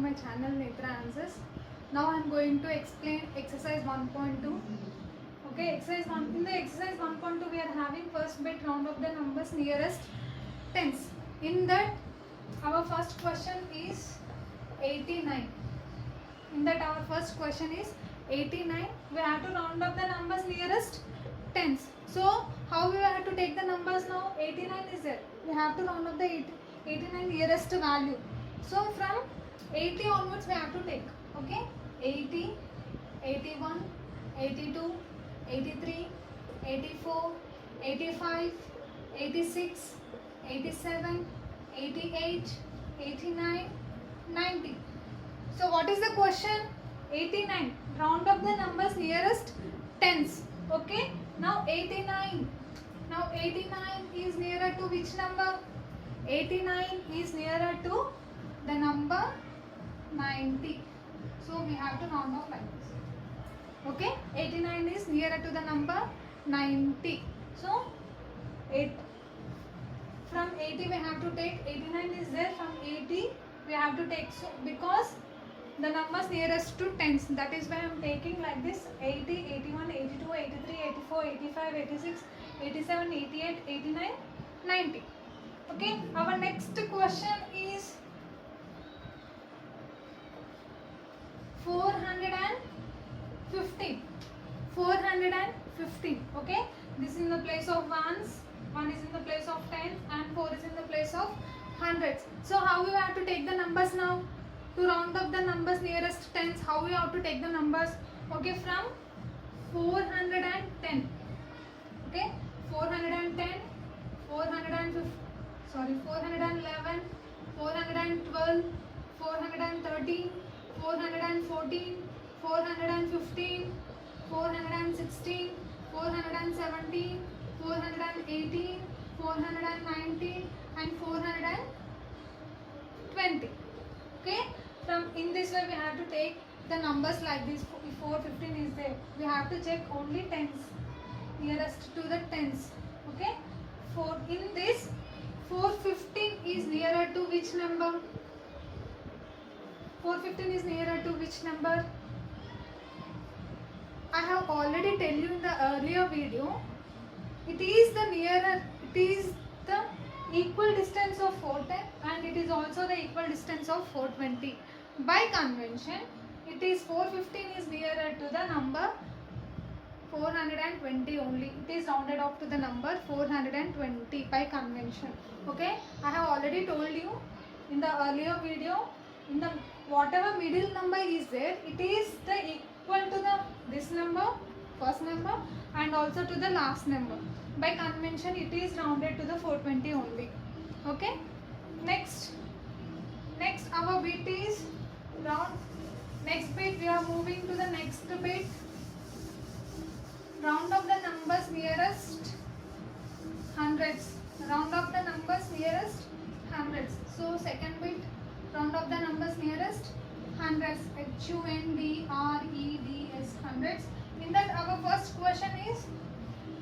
my channel Netra Answers. Now I am going to explain exercise 1.2. Okay, exercise 1. In the exercise 1.2 we are having first bit round of the numbers nearest tens. In that our first question is 89. In that our first question is 89. We have to round up the numbers nearest tens. So how we have to take the numbers now? 89 is there. We have to round up the 89 nearest value. So from 80 onwards we have to take. Okay, 80, 81, 82, 83, 84, 85, 86, 87, 88, 89, 90. So what is the question? 89. Round up the numbers nearest tens. Okay. Now 89. Now 89 is nearer to which number? 89 is nearer to the number 90. So we have to round off like this. Okay. 89 is nearer to the number 90. So from 80 we have to take 89 is there. From 80 we have to take. So because the numbers nearest to tens, that is why I am taking like this: 80, 81, 82, 83, 84, 85, 86, 87, 88, 89, 90. Okay, our next question is 415. 415. Okay, this is in the place of ones, 1 is in the place of tens, and 4 is in the place of hundreds. So how we have to take the numbers now? To round up the numbers nearest tens, how we have to take the numbers? Okay, from 410. Okay, 410, 411, 412, 413, 414, 415, 416, 417, 418, 419, and 420. Okay, from in this way we have to take the numbers like this. If 415 is there, we have to check only tens, nearest to the tens. Okay, in this 415 is nearer to which number? 415 is nearer to which number? I have already tell you in the earlier video. It is the equal distance of 410 and it is also the equal distance of 420. By convention, it is 415 is nearer to the number 420 only. It is rounded off to the number 420 by convention. Okay, I have already told you in the earlier video, in the whatever middle number is there, it is the equal to the this number, first number, and also to the last number. By convention, it is rounded to the 420 only. Okay. Next our bit is round. Next bit we are moving to the next bit. Round up the numbers nearest hundreds. Round up the numbers nearest hundreds. So second bit, round up the numbers nearest hundreds. HUNDREDS, hundreds. In that our first question is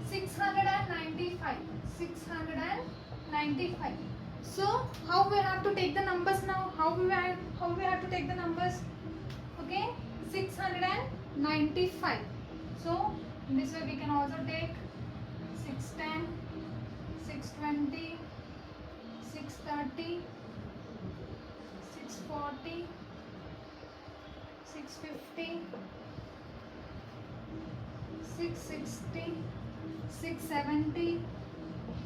695. 695. So how we have to take the numbers now? How we have to take the numbers? Okay, 695. So in this way we can also take 610, 620, 630, 640, 650, 660, 670,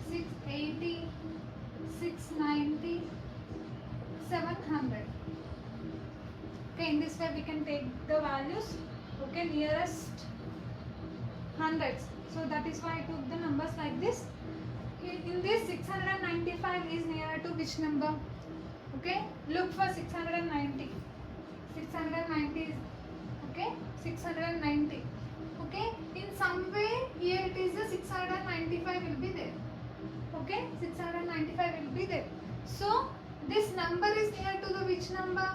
680, 690, 700. Okay, in this way we can take the values. Okay, nearest hundreds. So that is why I took the numbers like this. In this 695 is nearer to which number? Okay, look for 690. 690 is okay. 690. Okay, in some way here it is the 695 will be there. Okay, 695 will be there. So this number is near to the which number?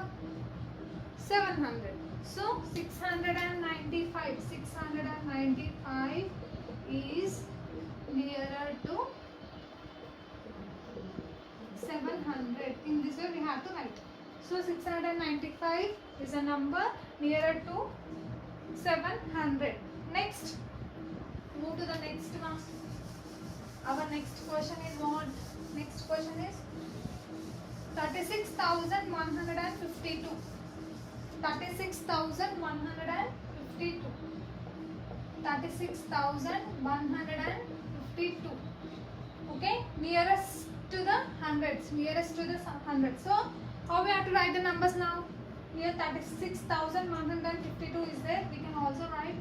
700. So 695 is nearer to 700. In this way we have to write. So 695 is a number nearer to 700. Next, move to the next one. Our next question is what? Next question is 36,152. 36,152. 36,152. Okay, nearest to the hundreds. Nearest to the hundreds. So, how we have to write the numbers now? Here 36,152 is there. We can also write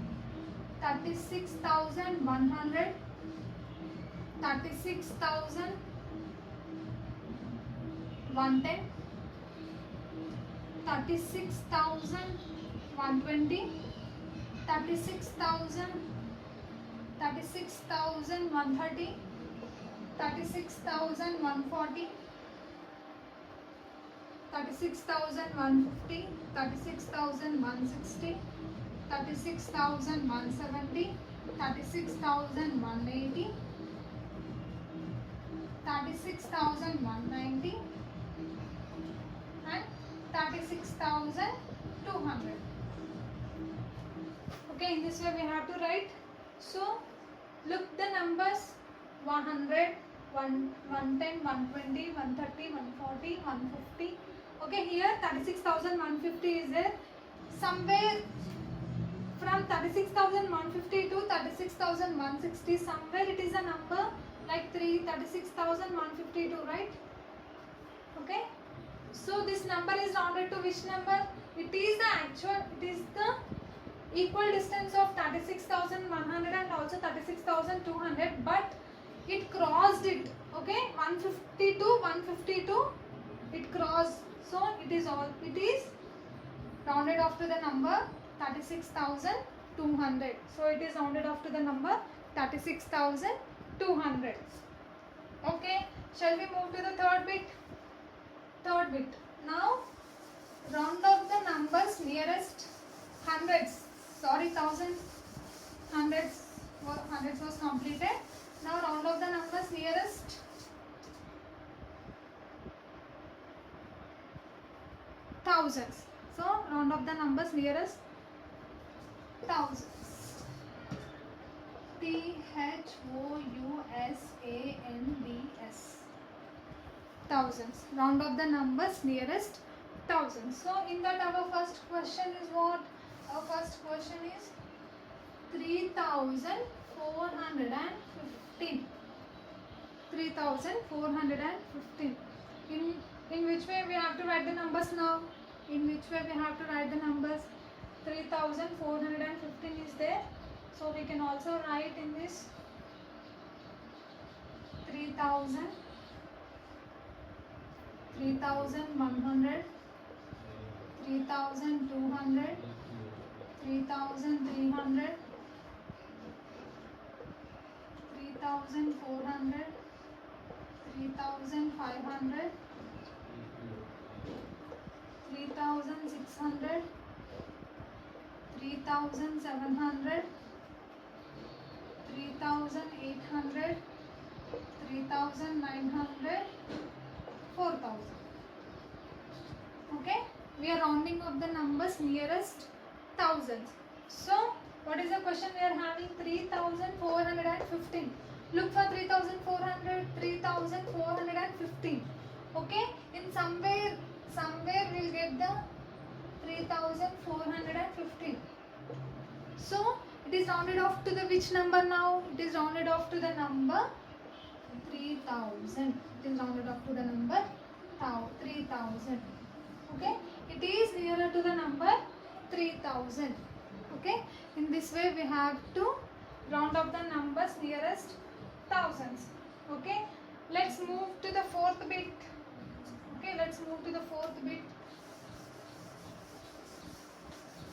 36,100. 36,110. 36,120. 36,130. 36,140. 36,150. 36,160. 36,170. 36,180. 36,190 and 36,200. Okay, in this way we have to write. So, look the numbers 100, 110, 120, 130, 140, 150. Okay, here 36,150 is there. Somewhere from 36,150 to 36,160, somewhere it is a number like 36,152, right? Okay. So this number is rounded to which number? It is the equal distance of 36,100 and also 36,200, but it crossed it. Okay, 152, it crossed. So it is rounded off to the number 36,200. So it is rounded off to the number 36,200. Okay, shall we move to the third bit? Third bit. Now, round off the numbers nearest hundreds. Sorry, thousands. Hundreds was completed. Now, round off the numbers nearest thousands. So, round off the numbers nearest thousands. THOUSANDS. Thousands. Round off the numbers nearest thousands. So, in that our first question is what? Our first question is 3,415. 3,415. In which way we have to write the numbers now? In which way we have to write the numbers? 3,415 is there. So we can also write in this 3,000, 3,100, 3,200, 3,300, 3,400, 3,500, 3,600, 3,700, 3,800, 3,900, 4,000. Okay, we are rounding up the numbers nearest thousands. So, what is the question we are having? 3,415. Look for 3,400, 3,415. Okay, in somewhere we'll get the 3,415. So, it is rounded off to the which number now? It is rounded off to the number 3,000. It is rounded off to the number 3,000. Okay, it is nearer to the number 3,000. Okay, in this way we have to round up the numbers nearest thousands. Okay, let's move to the fourth bit. Okay, let's move to the fourth bit.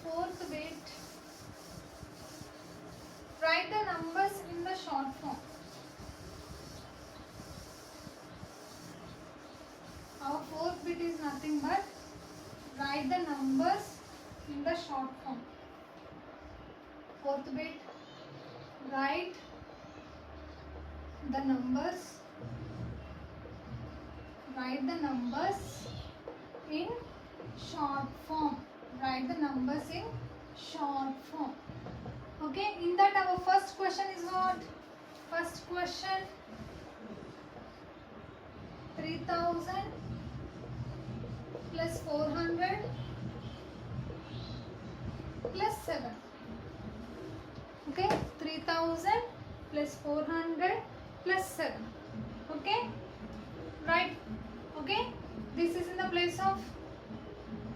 Fourth bit. Write the numbers in the short form. Our fourth bit is nothing but write the numbers in the short form. Fourth bit, write the numbers in short form. Write the numbers in short form. Okay, in that our first question is what? First question, 3000 plus 400 plus 7. Okay, 3000 plus 400 plus 7. Okay, right? Okay, this is in the place of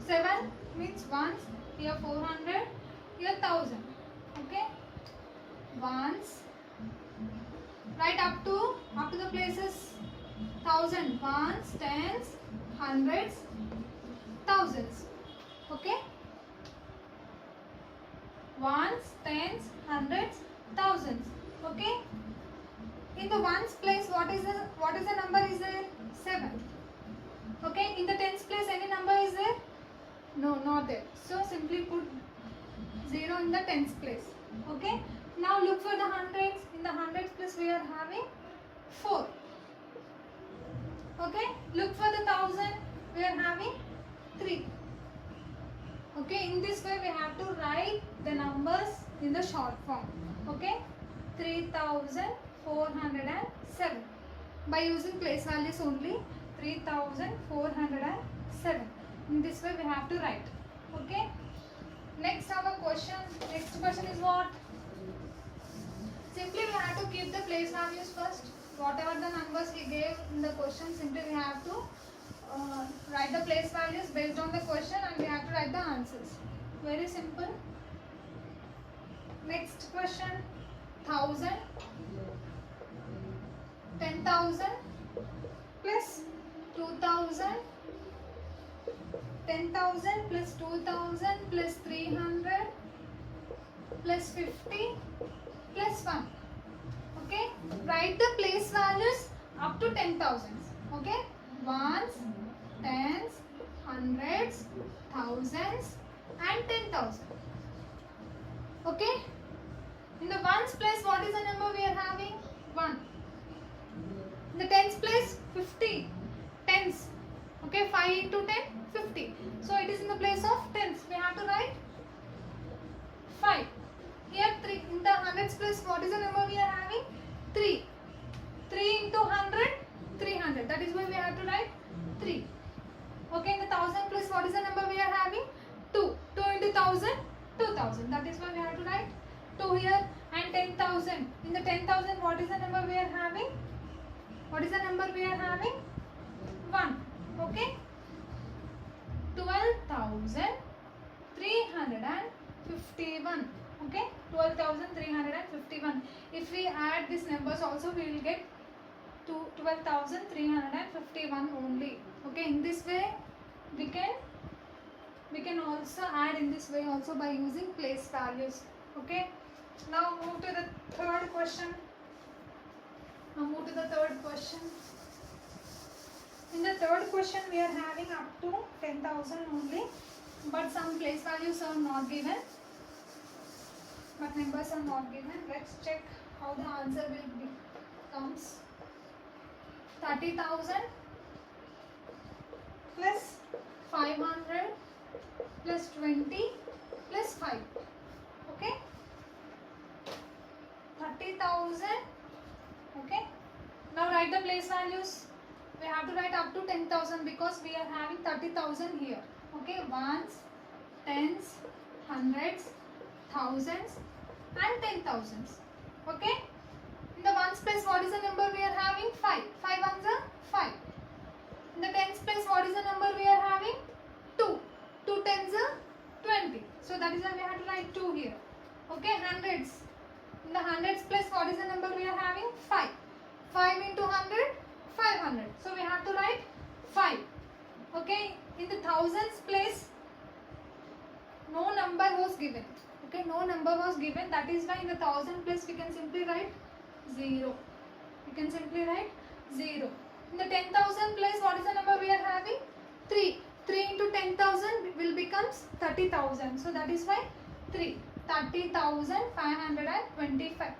7 means ones, here 400, here 1000. Okay, ones, right, up to the places 1000, ones, tens, hundreds, thousands. Okay, ones, tens, hundreds, thousands. Okay, in the ones place what is the number is there? 7. Okay, in the tens place any number is there? No, not there. So simply put 0 in the tens place. Okay, now look for the hundreds. In the hundreds place we are having 4. Okay, look for the thousand, we are having 3. Okay, in this way we have to write the numbers in the short form. Okay, 3407 by using place values only. 3407. In this way we have to write. Okay, next question is what? Simply we have to keep the place values first. Whatever the numbers he gave in the question, simply we have to write the place values based on the question and we have to write the answers. Very simple. Next question, 1000, 10,000 plus 2,000, 10,000 plus 2,000 plus 300 plus 50 plus 1. Okay, write the place values up to 10,000. Okay, ones, tens, hundreds, thousands and 10,000. Okay, in the ones place what is the number we are having? 1. In the tens place 50 tens. Okay, 5 into 10 50. So it is in the place of tens. We have to write 5. Here 3. In the hundreds place what is the number we are having? 3. 3 into 100 300. That is why we have to write 3. Okay, in the thousand place what is the number we are having? 2. 2 into 1000 2000. That is why we have to write 2 here. And 10,000. In the 10,000 what is the number we are having? What is the number we are having? 1. Okay, 12,351. Okay, 12,351. If we add these numbers also we will get to 12,351 only. Okay, in this way we can also add in this way also by using place values. Okay, now move to the third question. In the third question we are having up to 10,000 only, but some place values are not given, but numbers are not given. Let's check how the answer will be. Comes 30,000 plus 500 plus 20 plus 5. Okay, 30,000. Okay, now write the place values. We have to write up to 10,000 because we are having 30,000 here. Okay, ones, tens, hundreds, thousands and 10,000s. Okay, in the ones place what is the number we are having? 5. 5 ones are 5. In the tens place what is the number we are having? 2. 2 tens are 20. So that is why we have to write 2 here. Okay, hundreds. In the hundreds place what is the number we are having? 5. 5 into 100, 500. So we have to write 5. Okay, in the thousands place no number was given. Okay, no number was given. That is why in the thousand place we can simply write 0. We can simply write 0. In the 10,000 place what is the number we are having? 3. 3 into 10,000 will becomes 30,000. So that is why 3. 30,525.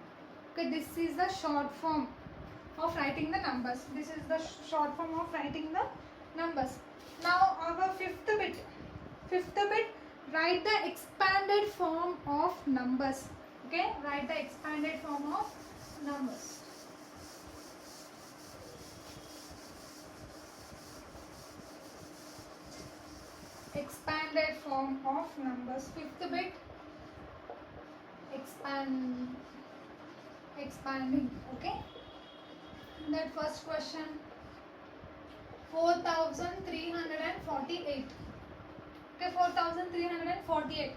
Okay, this is the short form of writing the numbers. This is the short form of writing the numbers. Now our fifth bit. Fifth bit, write the expanded form of numbers. Okay, write the expanded form of numbers. Expanded form of numbers. Fifth bit, expanding. Okay, that first question, 4348. Okay, 4348.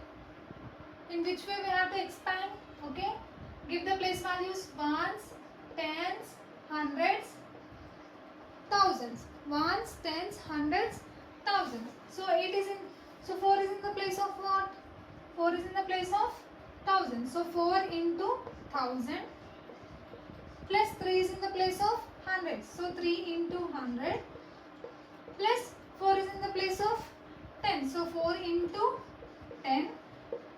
In which way we have to expand? Okay, give the place values: ones, tens, hundreds, thousands. Ones, tens, hundreds, thousands. So 4 is in the place of what? 4 is in the place of 1000. So 4 into 1000 plus 3 is in the place of 100. So 3 into 100 plus 4 is in the place of 10. So 4 into 10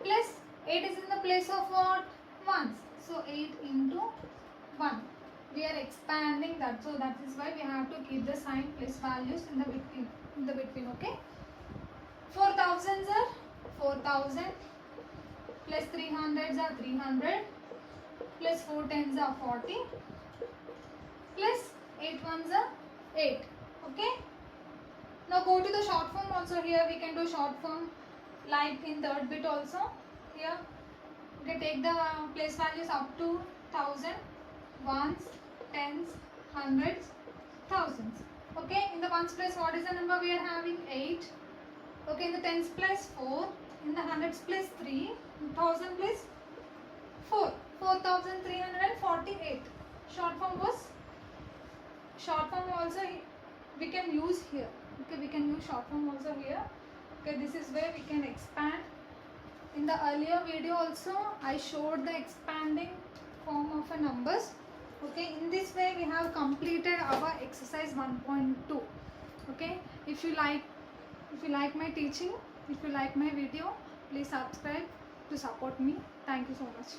plus 8 is in the place of what? Ones. So 8 into 1. We are expanding that. So that is why we have to keep the sign place values in the between. Okay. 4000s are 4000 plus 300s are 300 plus 4 tens are 40 plus 8 ones are 8. Okay. Now go to the short form also. Here we can do short form like in third bit also. Here okay, take the place values up to 1000, ones, tens, hundreds, thousands. Okay, in the ones place what is the number we are having? 8. Okay, in the tens place 4, in the hundreds place 3, in 1000 place 4. 4348. Short form also we can use here. Okay, we can use short form also here. Okay, this is where we can expand. In the earlier video also I showed the expanding form of a numbers. Okay, in this way we have completed our exercise 1.2. Okay, if you like my teaching, if you like my video, please subscribe to support me. Thank you so much.